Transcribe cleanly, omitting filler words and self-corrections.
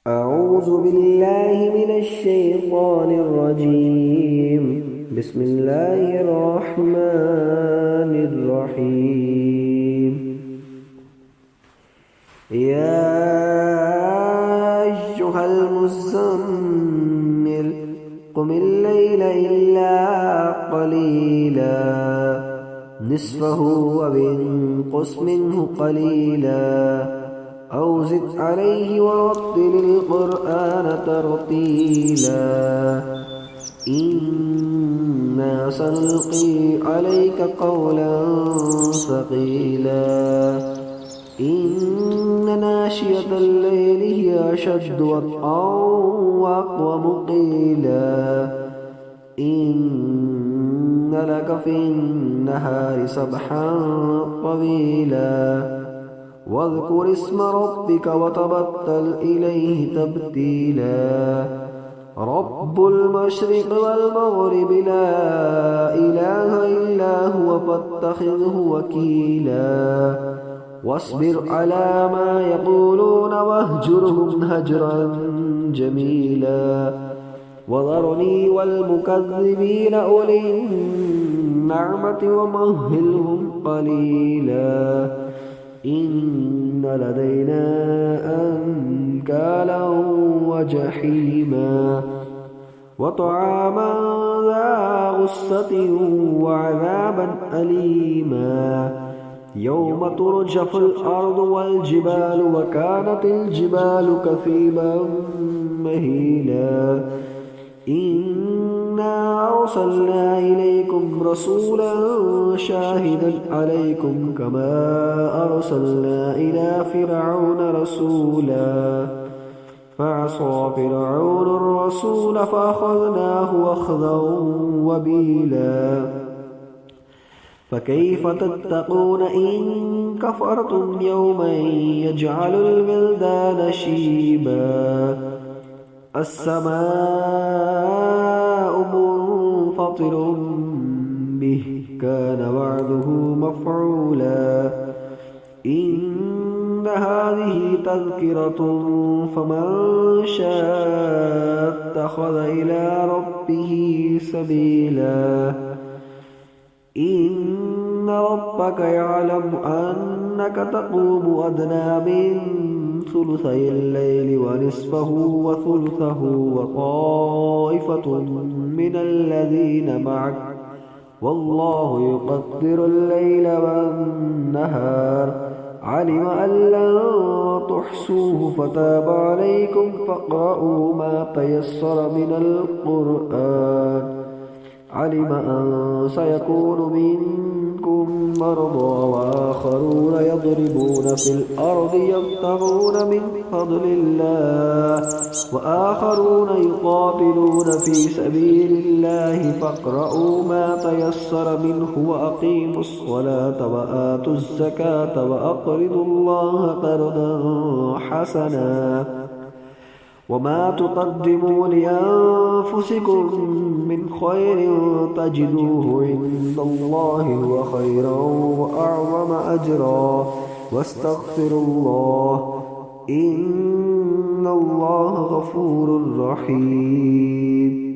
أعوذ بالله من الشيطان الرجيم. بسم الله الرحمن الرحيم. يا أيها المزمل قم الليل إلا قليلا نصفه أو انقص منه قليلا أو زد عليه ورتل القرآن ترتيلا إنا سنلقي عليك قولا ثقيلا إن ناشئة الليل هي أشد وطئا وأقوم قيلا إن لك في النهار سبحا طويلا واذكر اسم ربك وتبتل إليه تبتيلا رب المشرق والمغرب لا إله إلا هو فاتخذه وكيلا واصبر على ما يقولون واهجرهم هجرا جميلا وذرني والمكذبين أولي النعمة ومهلهم قليلا إن لدينا أنكالا وجحيما وطعاما ذا غصة وعذابا أليما يوم ترجف الأرض والجبال وكانت الجبال كثيبا مهيلا إنا أرسلنا إليكم رسولا شاهدا عليكم كما أرسلنا إلى فرعون رسولا فعصى فرعون الرسول فأخذناه أخذا وبيلا فكيف تتقون إن كفرتم يوما يجعل الولدان شيبا السماء منفطر به كان وعده مفعولا إن هذه تذكرة فمن شاء اتخذ إلى ربه سبيلا إن ربك يعلم أنك تقوم أدنى من ثلثي الليل ونصفه وثلثه وطائفة من الذين معك والله يقدر الليل والنهار علم أن لن تحصوه فتاب عليكم فاقرؤوا ما تيسر من القرآن علم أن سيكون منكم مرضى وآخرون يضربون في الأرض يبتغون من فضل الله وآخرون يقاتلون في سبيل الله فاقرؤوا ما تيسر منه وأقيموا الصلاة وآتوا الزكاة وأقرضوا الله قرضا حسنا وما تقدموا لأنفسكم من خير تجدوه عند الله هو خيرا وأعظم أجرا واستغفروا الله إن الله غفور رحيم.